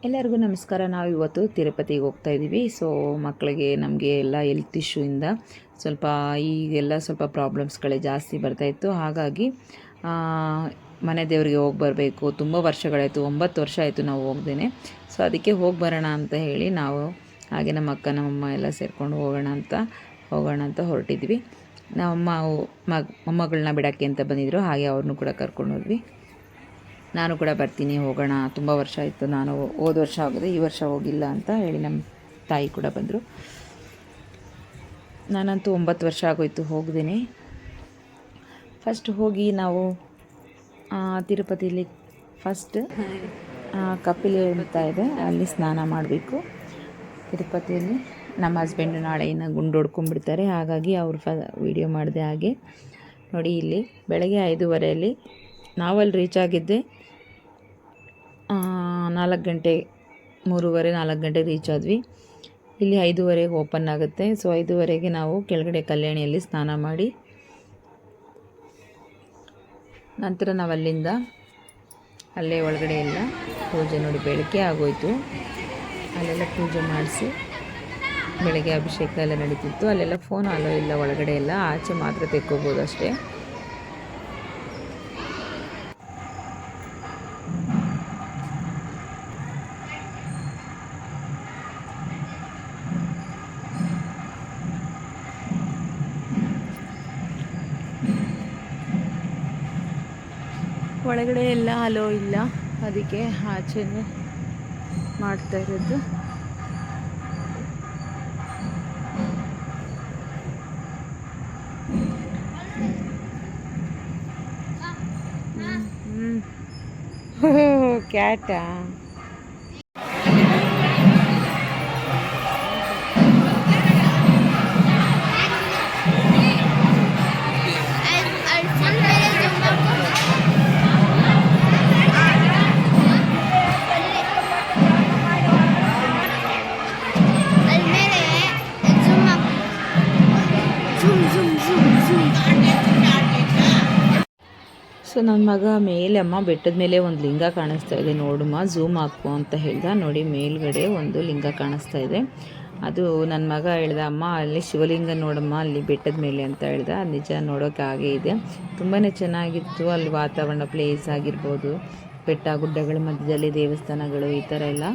ಎಲ್ಲರಿಗೂ ನಮಸ್ಕಾರ. ನಾವು ಇವತ್ತು ತಿರುಪತಿಗೆ ಹೋಗ್ತಾ ಇದ್ದೀವಿ. ಸೊ ಮಕ್ಕಳಿಗೆ ನಮಗೆ ಎಲ್ಲ ಹೆಲ್ತ್ ಇಶ್ಯೂಯಿಂದ ಸ್ವಲ್ಪ ಈಗೆಲ್ಲ ಸ್ವಲ್ಪ ಪ್ರಾಬ್ಲಮ್ಸ್ಗಳೇ ಜಾಸ್ತಿ ಬರ್ತಾಯಿತ್ತು. ಹಾಗಾಗಿ ಮನೆ ದೇವರಿಗೆ ಹೋಗಿ ಬರಬೇಕು. ತುಂಬ ವರ್ಷಗಳಾಯಿತು, 9 ವರ್ಷ ಆಯಿತು ನಾವು ಹೋಗ್ದೇನೆ. ಸೊ ಅದಕ್ಕೆ ಹೋಗಿ ಬರೋಣ ಅಂತ ಹೇಳಿ ನಾವು ಹಾಗೆ ನಮ್ಮ ಅಕ್ಕ ನಮ್ಮಮ್ಮ ಎಲ್ಲ ಸೇರಿಕೊಂಡು ಹೋಗೋಣ ಅಂತ ಹೊರಟಿದ್ವಿ. ನಮ್ಮಮ್ಮ ಮೊಮ್ಮಗಳನ್ನ ಬಿಡೋಕ್ಕೆ ಅಂತ ಬಂದಿದ್ದರು. ಹಾಗೆ ಅವ್ರನ್ನೂ ಕೂಡ ಕರ್ಕೊಂಡು ಹೋದ್ವಿ. ನಾನು ಕೂಡ ಬರ್ತೀನಿ, ಹೋಗೋಣ, ತುಂಬ ವರ್ಷ ಆಯಿತು, ನಾನು ಹೋದ ವರ್ಷ ಆಗೋದು, ಈ ವರ್ಷ ಹೋಗಿಲ್ಲ ಅಂತ ಹೇಳಿ ನಮ್ಮ ತಾಯಿ ಕೂಡ ಬಂದರು. ನಾನಂತೂ 9 ವರ್ಷ ಆಗೋಯ್ತು ಹೋಗ್ದೇನೆ. ಫಸ್ಟ್ ಹೋಗಿ ನಾವು ತಿರುಪತಿಲಿ ಫಸ್ಟ್ ಕಪಿಲೆ ಅಂತ ಇದೆ, ಅಲ್ಲಿ ಸ್ನಾನ ಮಾಡಬೇಕು. ತಿರುಪತಿಯಲ್ಲಿ ನಮ್ಮ ಹಸ್ಬೆಂಡು ನಾಳೆ ಇನ್ನು ಗುಂಡು ಹೊಡ್ಕೊಂಡ್ಬಿಡ್ತಾರೆ. ಹಾಗಾಗಿ ಅವರು ವೀಡಿಯೋ ಮಾಡಿದೆ. ಹಾಗೆ ನೋಡಿ, ಇಲ್ಲಿ ಬೆಳಗ್ಗೆ 5:30 ನಾವಲ್ಲಿ ರೀಚ್ ಆಗಿದ್ದೆ 4 ಗಂಟೆ, 3:30-4 ಗಂಟೆ ರೀಚ್ ಆದ್ವಿ. ಇಲ್ಲಿ 5:30 ಓಪನ್ ಆಗುತ್ತೆ. ಸೊ 5:30 ನಾವು ಕೆಳಗಡೆ ಕಲ್ಯಾಣಿಯಲ್ಲಿ ಸ್ನಾನ ಮಾಡಿ ನಂತರ ನಾವು ಅಲ್ಲಿಂದ ಅಲ್ಲೇ ಒಳಗಡೆ ಎಲ್ಲ ಪೂಜೆ, ನೋಡಿ ಬೆಳಗ್ಗೆ ಆಗೋಯ್ತು, ಅಲ್ಲೆಲ್ಲ ಪೂಜೆ ಮಾಡಿಸಿ ಬೆಳಗ್ಗೆ ಅಭಿಷೇಕ ಎಲ್ಲ ನಡೀತಿತ್ತು. ಅಲ್ಲೆಲ್ಲ ಫೋನ್ ಅಲೋ ಇಲ್ಲ, ಒಳಗಡೆ ಎಲ್ಲ ಆಚೆ ಮಾತ್ರ ತೆಕ್ಕೋಬೋದು ಅಷ್ಟೇ. ಒಳಗಡೆ ಎಲ್ಲ ಅಲೋ ಇಲ್ಲ, ಅದಕ್ಕೆ ಆಚೆನೇ ಮಾಡ್ತಾ ಇರೋದು. ಕ್ಯಾಟಾ? ಸೊ ನನ್ನ ಮಗ ಮೇಲೆ, ಅಮ್ಮ ಬೆಟ್ಟದ ಮೇಲೆ ಒಂದು ಲಿಂಗ ಕಾಣಿಸ್ತಾ ಇದೆ ನೋಡಮ್ಮ, ಝೂಮ್ ಹಾಕು ಅಂತ ಹೇಳ್ದ. ನೋಡಿ ಮೇಲ್ಗಡೆ ಒಂದು ಲಿಂಗ ಕಾಣಿಸ್ತಾ ಇದೆ. ಅದು ನನ್ನ ಮಗ ಹೇಳ್ದ, ಅಮ್ಮ ಅಲ್ಲಿ ಶಿವಲಿಂಗ ನೋಡಮ್ಮ ಅಲ್ಲಿ ಬೆಟ್ಟದ ಮೇಲೆ ಅಂತ ಹೇಳ್ದ. ಅದು ನಿಜ, ನೋಡೋಕೆ ಹಾಗೆ ಇದೆ, ತುಂಬಾ ಚೆನ್ನಾಗಿತ್ತು. ಅಲ್ಲಿ ವಾತಾವರಣ, ಪ್ಲೇಸ್ ಆಗಿರ್ಬೋದು, ಬೆಟ್ಟ ಗುಡ್ಡಗಳ ಮಧ್ಯದಲ್ಲಿ ದೇವಸ್ಥಾನಗಳು, ಈ ಥರ ಎಲ್ಲ.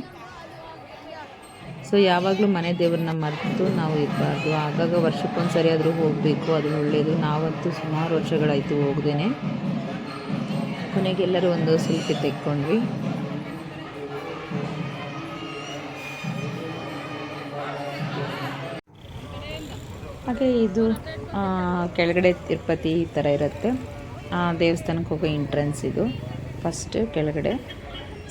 ಸೊ ಯಾವಾಗಲೂ ಮನೆ ದೇವ್ರನ್ನ ಮರೆತು ನಾವು ಇರಬಾರ್ದು. ಆಗಾಗ ವರ್ಷಕ್ಕೊಂದು ಸರಿ ಆದರೂ ಹೋಗಬೇಕು, ಅದು ಒಳ್ಳೆಯದು. ನಾವಂತೂ ಸುಮಾರು ವರ್ಷಗಳಾಯಿತು ಹೋಗ್ದೇನೆ. ಕೊನೆಗೆ ಎಲ್ಲರೂ ಒಂದು ಸೆಲ್ಫಿ ತೆಕ್ಕೊಂಡ್ವಿ. ಹಾಗೆ ಇದು ಕೆಳಗಡೆ ತಿರುಪತಿ ಈ ಥರ ಇರುತ್ತೆ. ದೇವಸ್ಥಾನಕ್ಕೆ ಹೋಗೋ ಎಂಟ್ರೆನ್ಸ್ ಇದು ಫಸ್ಟ್ ಕೆಳಗಡೆ.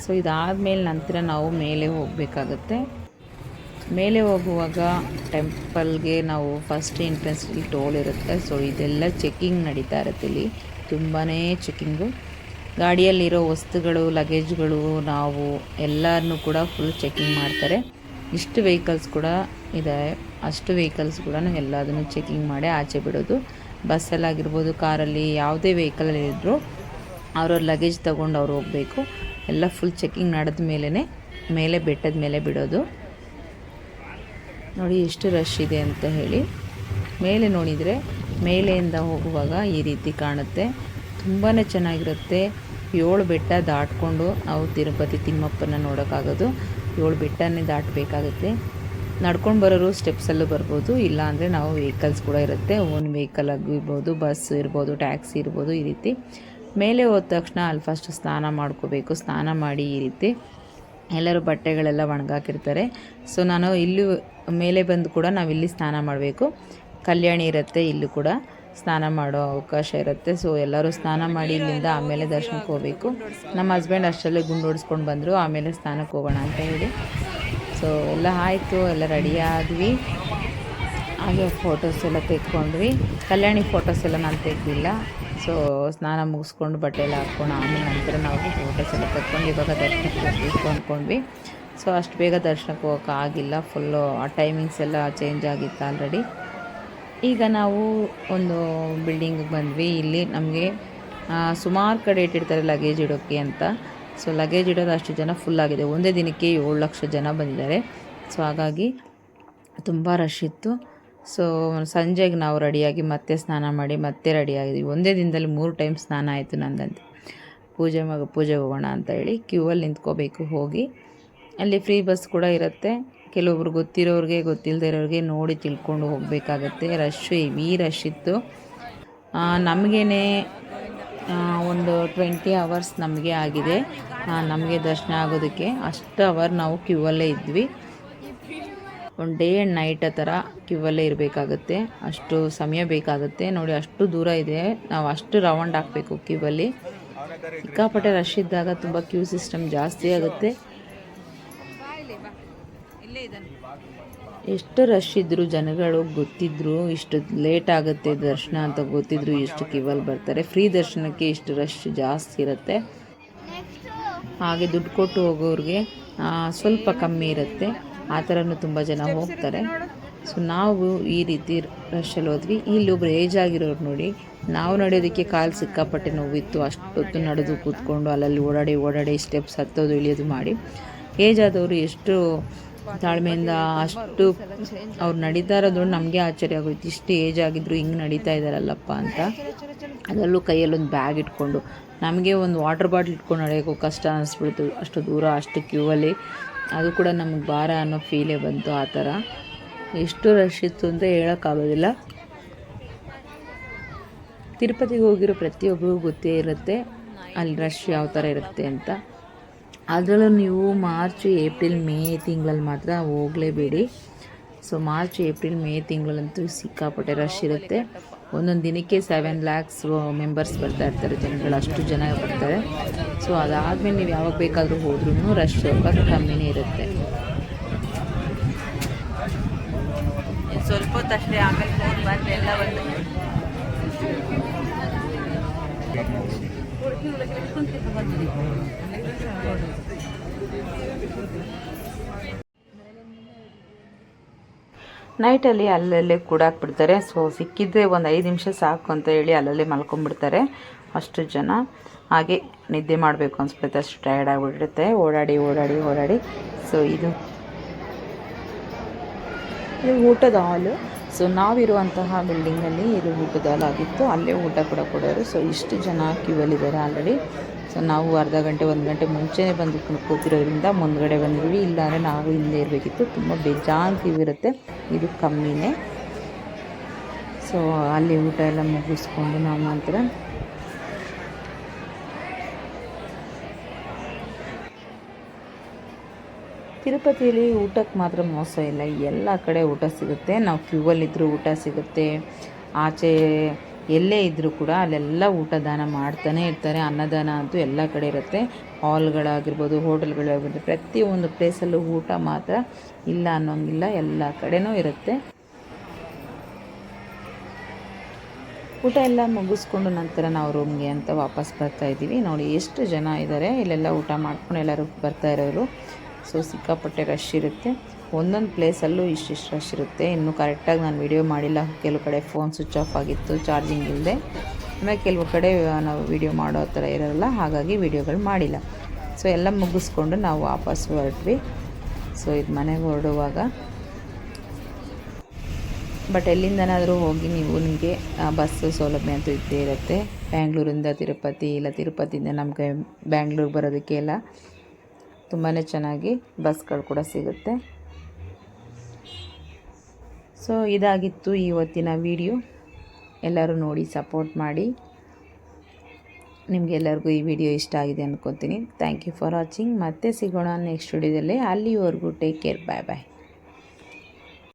ಸೊ ಇದಾದಮೇಲೆ ನಂತರ ನಾವು ಮೇಲೆ ಹೋಗಬೇಕಾಗತ್ತೆ. ಮೇಲೆ ಹೋಗುವಾಗ ಟೆಂಪಲ್ಗೆ ನಾವು ಫಸ್ಟ್ ಎಂಟ್ರೆನ್ಸಲ್ಲಿ ಟೋಲ್ ಇರುತ್ತೆ. ಸೊ ಇದೆಲ್ಲ ಚೆಕ್ಕಿಂಗ್ ನಡೀತಾ ಇರುತ್ತೆ ಇಲ್ಲಿ, ತುಂಬಾ ಚೆಕ್ಕಿಂಗು. ಗಾಡಿಯಲ್ಲಿರೋ ವಸ್ತುಗಳು, ಲಗೇಜ್ಗಳು, ನಾವು ಎಲ್ಲರನ್ನೂ ಕೂಡ ಫುಲ್ ಚೆಕ್ಕಿಂಗ್ ಮಾಡ್ತಾರೆ. ಇಷ್ಟು ವೆಹಿಕಲ್ಸ್ ಕೂಡ ಇದೆ, ಅಷ್ಟು ವೆಹಿಕಲ್ಸ್ ಕೂಡ ಎಲ್ಲದನ್ನು ಚೆಕ್ಕಿಂಗ್ ಮಾಡಿ ಆಚೆ ಬಿಡೋದು. ಬಸ್ಸಲ್ಲಾಗಿರ್ಬೋದು, ಕಾರಲ್ಲಿ, ಯಾವುದೇ ವೆಹಿಕಲಲ್ಲಿ ಇದ್ದರೂ ಅವ್ರವ್ರ ಲಗೇಜ್ ತೊಗೊಂಡು ಅವ್ರು ಹೋಗಬೇಕು. ಎಲ್ಲ ಫುಲ್ ಚೆಕ್ಕಿಂಗ್ ನಡೆದ ಮೇಲೆ ಬೆಟ್ಟದ ಮೇಲೆ ಬಿಡೋದು. ನೋಡಿ ಎಷ್ಟು ರಶ್ ಇದೆ ಅಂತ ಹೇಳಿ. ಮೇಲೆ ನೋಡಿದರೆ ಮೇಲೆಯಿಂದ ಹೋಗುವಾಗ ಈ ರೀತಿ ಕಾಣುತ್ತೆ, ತುಂಬಾ ಚೆನ್ನಾಗಿರುತ್ತೆ. 7 ಬೆಟ್ಟ ದಾಟ್ಕೊಂಡು ನಾವು ತಿರುಪತಿ ತಿಮ್ಮಪ್ಪನ ನೋಡೋಕ್ಕಾಗೋದು. 7 ಬೆಟ್ಟನೇ ದಾಟಬೇಕಾಗುತ್ತೆ. ನಡ್ಕೊಂಡು ಬರೋರು ಸ್ಟೆಪ್ಸಲ್ಲೂ ಬರ್ಬೋದು, ಇಲ್ಲಾಂದರೆ ನಾವು ವೆಹಿಕಲ್ಸ್ ಕೂಡ ಇರುತ್ತೆ, ಓನ್ ವೆಹಿಕಲ್ ಆಗಿರ್ಬೋದು, ಬಸ್ ಇರ್ಬೋದು, ಟ್ಯಾಕ್ಸಿ ಇರ್ಬೋದು. ಈ ರೀತಿ ಮೇಲೆ ಹೋದ ತಕ್ಷಣ ಅಲ್ಲಿ ಫಸ್ಟ್ ಸ್ನಾನ ಮಾಡ್ಕೋಬೇಕು. ಸ್ನಾನ ಮಾಡಿ ಈ ರೀತಿ ಎಲ್ಲರೂ ಬಟ್ಟೆಗಳೆಲ್ಲ ಒಣಗಾಕಿರ್ತಾರೆ. ಸೊ ನಾನು ಇಲ್ಲೂ ಮೇಲೆ ಬಂದು ಕೂಡ ನಾವಿಲ್ಲಿ ಸ್ನಾನ ಮಾಡಬೇಕು. ಕಲ್ಯಾಣಿ ಇರುತ್ತೆ, ಇಲ್ಲೂ ಕೂಡ ಸ್ನಾನ ಮಾಡೋ ಅವಕಾಶ ಇರುತ್ತೆ. ಸೊ ಎಲ್ಲರೂ ಸ್ನಾನ ಮಾಡಿ ಇಲ್ಲಿಂದ ಆಮೇಲೆ ದರ್ಶನಕ್ಕೆ ಹೋಗಬೇಕು. ನಮ್ಮ ಹಸ್ಬೆಂಡ್ ಅಷ್ಟರಲ್ಲೇ ಗುಂಡು ಹೊಡಿಸ್ಕೊಂಡು ಬಂದರು, ಆಮೇಲೆ ಸ್ನಾನಕ್ಕೆ ಹೋಗೋಣ ಅಂತ ಹೇಳಿ. ಸೊ ಎಲ್ಲ ಆಯಿತು, ಎಲ್ಲ ರೆಡಿ ಆದ್ವಿ. ಹಾಗೆ ಫೋಟೋಸ್ ಎಲ್ಲ ತೆಕ್ಕೊಂಡ್ವಿ. ಕಲ್ಯಾಣಿ ಫೋಟೋಸ್ ಎಲ್ಲ ನಾನು ತೆಗೆದಿಲ್ಲ. ಸೊ ಸ್ನಾನ ಮುಗಿಸ್ಕೊಂಡು ಬಟ್ಟೆ ಎಲ್ಲ ಹಾಕ್ಕೊಂಡು ಆಮೇಲೆ ನಂತರ ನಾವು ಫೋಟೋಸ್ ಎಲ್ಲ ತೆಕ್ಕೊಂಡು ಇವಾಗ ದರ್ಶನಕ್ಕೆ ಹೋಗಬೇಕು ಅಂದ್ಕೊಂಡ್ವಿ. ಸೊ ಅಷ್ಟು ಬೇಗ ದರ್ಶನಕ್ಕೆ ಹೋಗೋಕ್ಕಾಗಿಲ್ಲ, ಫುಲ್ಲು ಆ ಟೈಮಿಂಗ್ಸ್ ಎಲ್ಲ ಚೇಂಜ್ ಆಗಿತ್ತು ಆಲ್ರೆಡಿ. ಈಗ ನಾವು ಒಂದು ಬಿಲ್ಡಿಂಗಿಗೆ ಬಂದ್ವಿ. ಇಲ್ಲಿ ನಮಗೆ ಸುಮಾರು ಕಡೆ ಇಟ್ಟಿರ್ತಾರೆ ಲಗೇಜ್ ಇಡೋಕ್ಕೆ ಅಂತ. ಸೊ ಲಗೇಜ್ ಇಡೋದು ಅಷ್ಟು ಜನ ಫುಲ್ಲಾಗಿದೆ. ಒಂದೇ ದಿನಕ್ಕೆ 7 ಲಕ್ಷ ಜನ ಬಂದಿದ್ದಾರೆ. ಸೊ ಹಾಗಾಗಿ ತುಂಬ ರಶ್ ಇತ್ತು. ಸೊ ಸಂಜೆಗೆ ನಾವು ರೆಡಿಯಾಗಿ ಮತ್ತೆ ಸ್ನಾನ ಮಾಡಿ ಮತ್ತೆ ರೆಡಿಯಾಗಿದ್ವಿ. ಒಂದೇ ದಿನದಲ್ಲಿ 3 ಟೈಮ್ ಸ್ನಾನ ಆಯಿತು ನಂದಂತೆ. ಪೂಜೆಗೆ ಹೋಗೋಣ ಅಂತ ಹೇಳಿ ಕ್ಯೂವಲ್ಲಿ ನಿಂತ್ಕೋಬೇಕು. ಹೋಗಿ ಅಲ್ಲಿ ಫ್ರೀ ಬಸ್ ಕೂಡ ಇರುತ್ತೆ. ಕೆಲವೊಬ್ರು ಗೊತ್ತಿರೋರಿಗೆ ಗೊತ್ತಿಲ್ಲದೆ ಇರೋರಿಗೆ ನೋಡಿ ತಿಳ್ಕೊಂಡು ಹೋಗಬೇಕಾಗತ್ತೆ. ಹೆವಿ ರಶ್ ಇತ್ತು. ನಮಗೇನೆ ಒಂದು 20 ಅವರ್ಸ್ ನಮಗೆ ಆಗಿದೆ ನಮಗೆ ದರ್ಶನ ಆಗೋದಕ್ಕೆ. ಅಷ್ಟು ಅವರ್ ನಾವು ಕ್ಯೂವಲ್ಲೇ ಇದ್ವಿ. ಒಂದು ಡೇ ಆ್ಯಂಡ್ ನೈಟ್ ಆ ಥರ ಕ್ಯೂವಲ್ಲೇ ಇರಬೇಕಾಗುತ್ತೆ. ಅಷ್ಟು ಸಮಯ ಬೇಕಾಗುತ್ತೆ. ನೋಡಿ ಅಷ್ಟು ದೂರ ಇದೆ. ನಾವು ಅಷ್ಟು ರೌಂಡ್ ಹಾಕಬೇಕು ಕ್ಯೂವಲ್ಲಿ. ಸಿಕ್ಕಾಪಟ್ಟೆ ರಶ್ ಇದ್ದಾಗ ತುಂಬ ಕ್ಯೂ ಸಿಸ್ಟಮ್ ಜಾಸ್ತಿ ಆಗುತ್ತೆ. ಎಷ್ಟು ರಶ್ ಇದ್ದರೂ ಜನಗಳು ಗೊತ್ತಿದ್ರು ಇಷ್ಟು ಲೇಟ್ ಆಗುತ್ತೆ ದರ್ಶನ ಅಂತ ಗೊತ್ತಿದ್ರು ಇಷ್ಟು ಕ್ಯೂವಲ್ಲಿ ಬರ್ತಾರೆ. ಫ್ರೀ ದರ್ಶನಕ್ಕೆ ಇಷ್ಟು ರಶ್ ಜಾಸ್ತಿ ಇರುತ್ತೆ. ಹಾಗೆ ದುಡ್ಡು ಕೊಟ್ಟು ಹೋಗೋರಿಗೆ ಸ್ವಲ್ಪ ಕಮ್ಮಿ ಇರುತ್ತೆ. ಆ ಥರನೂ ತುಂಬ ಜನ ಹೋಗ್ತಾರೆ. ಸೊ ನಾವು ಈ ರೀತಿ ರಶಲ್ಲಿ ಹೋದ್ವಿ. ಇಲ್ಲೊಬ್ರು ಏಜ್ ಆಗಿರೋರು ನೋಡಿ, ನಾವು ನಡೆಯೋದಕ್ಕೆ ಕಾಲು ಸಿಕ್ಕಾಪಟ್ಟೆ ನೋವಿತ್ತು. ಅಷ್ಟೊತ್ತು ನಡೆದು ಕೂತ್ಕೊಂಡು ಅಲ್ಲಲ್ಲಿ ಓಡಾಡಿ ಸ್ಟೆಪ್ಸ್ ಹತ್ತೋದು ಇಳಿಯೋದು ಮಾಡಿ. ಏಜ್ ಆದವರು ಎಷ್ಟು ತಾಳ್ಮೆಯಿಂದ ಅಷ್ಟು ಅವ್ರು ನಡೀತಾ ಇರೋದು ನಮಗೆ ಆಶ್ಚರ್ಯ ಆಗೋಯ್ತು. ಇಷ್ಟು ಏಜ್ ಆಗಿದ್ರು ಹಿಂಗೆ ನಡೀತಾ ಇದ್ದಾರಲ್ಲಪ್ಪ ಅಂತ. ಅದರಲ್ಲೂ ಕೈಯಲ್ಲೊಂದು ಬ್ಯಾಗ್ ಇಟ್ಕೊಂಡು, ನಮಗೆ ಒಂದು ವಾಟರ್ ಬಾಟ್ಲ್ ಇಟ್ಕೊಂಡು ನಡೆಯೋಕ್ಕೂ ಕಷ್ಟ ಅನ್ನಿಸ್ಬಿಡ್ತು. ಅಷ್ಟು ದೂರ ಅಷ್ಟು ಕ್ಯೂವಲ್ಲಿ. ಅದು ಕೂಡ ನಮಗೆ ಭಾರ ಅನ್ನೋ ಫೀಲೇ ಬಂತು. ಆ ಥರ ಎಷ್ಟು ರಶ್ ಇತ್ತು ಅಂತ ಹೇಳೋಕ್ಕಾಗೋದಿಲ್ಲ. ತಿರುಪತಿಗೆ ಹೋಗಿರೋ ಪ್ರತಿಯೊಬ್ಬರಿಗೂ ಗೊತ್ತೇ ಇರುತ್ತೆ ಅಲ್ಲಿ ರಶ್ ಯಾವ ಥರ ಇರುತ್ತೆ ಅಂತ. ಅದರಲ್ಲೂ ನೀವು ಮಾರ್ಚ್ ಏಪ್ರಿಲ್ ಮೇ ತಿಂಗಳಲ್ಲಿ ಮಾತ್ರ ಹೋಗಲೇಬೇಡಿ. ಸೊ ಮಾರ್ಚ್ ಏಪ್ರಿಲ್ ಮೇ ತಿಂಗಳಲ್ಲಂತೂ ಸಿಕ್ಕಾಪಟ್ಟೆ ರಶ್ ಇರುತ್ತೆ. ಒಂದೊಂದು ದಿನಕ್ಕೆ 7 lakhs ಮೆಂಬರ್ಸ್ ಬರ್ತಾ ಇರ್ತಾರೆ ಜನಗಳು. ಅಷ್ಟು ಜನ ಬರ್ತಾರೆ. ಸೊ ಅದಾದಮೇಲೆ ನೀವು ಯಾವಾಗ ಬೇಕಾದರೂ ಹೋದ್ರೂ ರಶ್ ಸ್ವಲ್ಪ ಕಮ್ಮಿನೇ ಇರುತ್ತೆ. ಸ್ವಲ್ಪ ಹೊತ್ತಷ್ಟೇ, ಆಮೇಲೆ ಫೋನ್ ಬಂದು ಎಲ್ಲ ಬಂದು ನೈಟಲ್ಲಿ ಅಲ್ಲಲ್ಲೇ ಕೂಡಾಕ್ಬಿಡ್ತಾರೆ. ಸೊ ಸಿಕ್ಕಿದ್ದೆ ಒಂದು 5 ನಿಮಿಷ ಸಾಕು ಅಂತ ಹೇಳಿ ಅಲ್ಲಲ್ಲೇ ಮಲ್ಕೊಂಡ್ಬಿಡ್ತಾರೆ ಅಷ್ಟು ಜನ. ಹಾಗೆ ನಿದ್ದೆ ಮಾಡಬೇಕು ಅನ್ಸ್ಬಿಡುತ್ತೆ, ಅಷ್ಟು ಟಯರ್ಡ್ ಆಗಿಬಿಟ್ಟಿರುತ್ತೆ ಓಡಾಡಿ. ಸೊ ಇದು ಊಟದ ಹಾಲು. ಸೊ ನಾವಿರುವಂತಹ ಬಿಲ್ಡಿಂಗಲ್ಲಿ ಇದು ಊಟದ ಹಾಲ್ ಆಗಿತ್ತು. ಅಲ್ಲೇ ಊಟ ಕೂಡ ಕೊಡೋರು. ಸೊ ಇಷ್ಟು ಜನ ಕ್ಯೂವಲ್ಲಿದ್ದಾರೆ ಆಲ್ರೆಡಿ. ಸೊ ನಾವು ಅರ್ಧ ಗಂಟೆ 1 ಗಂಟೆ ಮುಂಚೆನೇ ಬಂದು ಕೂತಿರೋದ್ರಿಂದ ಮುಂದ್ಗಡೆ ಬಂದಿದ್ವಿ. ಇಲ್ಲಾಂದರೆ ನಾವು ಹಿಂದೆ ಇರಬೇಕಿತ್ತು. ತುಂಬ ಬೇಜಾನ್ ಕ್ಯೂ ಇರುತ್ತೆ. ಇದು ಕಮ್ಮಿನೇ. ಸೊ ಅಲ್ಲಿ ಊಟ ಎಲ್ಲ ಮುಗಿಸ್ಕೊಂಡು ನಾವು ನಂತರ ತಿರುಪತಿಯಲ್ಲಿ ಊಟಕ್ಕೆ ಮಾತ್ರ ಮೋಸ ಇಲ್ಲ. ಎಲ್ಲ ಕಡೆ ಊಟ ಸಿಗುತ್ತೆ. ನಾವು ಕ್ಯೂವಲ್ಲಿದ್ದರೂ ಊಟ ಸಿಗುತ್ತೆ. ಆಚೆ ಎಲ್ಲೇ ಇದ್ದರೂ ಕೂಡ ಅಲ್ಲೆಲ್ಲ ಊಟ ದಾನ ಮಾಡ್ತಾನೆ ಇರ್ತಾರೆ. ಅನ್ನದಾನ ಅಂತೂ ಎಲ್ಲ ಕಡೆ ಇರುತ್ತೆ. ಹಾಲ್ಗಳಾಗಿರ್ಬೋದು, ಹೋಟೆಲ್ಗಳಾಗಿರ್ಬೋದು, ಪ್ರತಿಯೊಂದು ಪ್ಲೇಸಲ್ಲೂ ಊಟ ಮಾತ್ರ ಇಲ್ಲ ಅನ್ನೋಂಗಿಲ್ಲ, ಎಲ್ಲ ಕಡೆನೂ ಇರುತ್ತೆ. ಊಟ ಎಲ್ಲ ಮುಗಿಸ್ಕೊಂಡು ನಂತರ ನಾವು ರೂಮ್ಗೆ ಅಂತ ವಾಪಸ್ ಬರ್ತಾಯಿದ್ದೀವಿ. ನೋಡಿ ಎಷ್ಟು ಜನ ಇದ್ದಾರೆ ಇಲ್ಲೆಲ್ಲ ಊಟ ಮಾಡ್ಕೊಂಡು ಎಲ್ಲರೂ ಬರ್ತಾ ಇರೋರು. ಸೊ ಸಿಕ್ಕಾಪಟ್ಟೆ ರಶ್ ಇರುತ್ತೆ. ಒಂದೊಂದು ಪ್ಲೇಸಲ್ಲೂ ಇಷ್ಟಿಷ್ಟು ರಶ್ ಇರುತ್ತೆ. ಇನ್ನೂ ಕರೆಕ್ಟಾಗಿ ನಾನು ವಿಡಿಯೋ ಮಾಡಿಲ್ಲ. ಕೆಲವು ಕಡೆ ಫೋನ್ ಸ್ವಿಚ್ ಆಫ್ ಆಗಿತ್ತು, ಚಾರ್ಜಿಂಗ್ ಇಲ್ಲದೆ. ಆಮೇಲೆ ಕೆಲವು ಕಡೆ ನಾವು ವಿಡಿಯೋ ಮಾಡೋ ಥರ ಇರೋಲ್ಲ, ಹಾಗಾಗಿ ವಿಡಿಯೋಗಳು ಮಾಡಿಲ್ಲ. ಸೊ ಎಲ್ಲ ಮುಗಿಸ್ಕೊಂಡು ನಾವು ವಾಪಸ್ ಹೊರಟ್ವಿ. ಸೊ ಇದು ಮನೆಗೆ ಹೊರಡುವಾಗ ಬಟ್ ಎಲ್ಲಿಂದನಾದರೂ ಹೋಗಿ ನೀವು ನಿಮಗೆ ಬಸ್ಸು ಸೌಲಭ್ಯ ಅಂತೂ ಇದ್ದೇ ಇರುತ್ತೆ. ಬ್ಯಾಂಗ್ಳೂರಿಂದ ತಿರುಪತಿ, ಇಲ್ಲ ತಿರುಪತಿಯಿಂದ ನಮಗೆ ಬ್ಯಾಂಗ್ಳೂರು ಬರೋದಕ್ಕೆ ಎಲ್ಲ ತುಂಬಾ ಚೆನ್ನಾಗಿ ಬಸ್ಗಳು ಕೂಡ ಸಿಗುತ್ತೆ. ಸೊ ಇದಾಗಿತ್ತು ಇವತ್ತಿನ ವಿಡಿಯೋ. ಎಲ್ಲರೂ ನೋಡಿ ಸಪೋರ್ಟ್ ಮಾಡಿ. ನಿಮಗೆಲ್ಲರಿಗೂ ಈ ವಿಡಿಯೋ ಇಷ್ಟ ಆಗಿದೆ ಅಂದ್ಕೊತೀನಿ. Thank you for watching. ಮತ್ತೆ ಸಿಗೋಣ ನೆಕ್ಸ್ಟ್ ವಿಡಿಯೋದಲ್ಲಿ. ಅಲ್ಲಿವರೆಗೂ ಟೇಕ್ ಕೇರ್. ಬಾಯ್ ಬಾಯ್.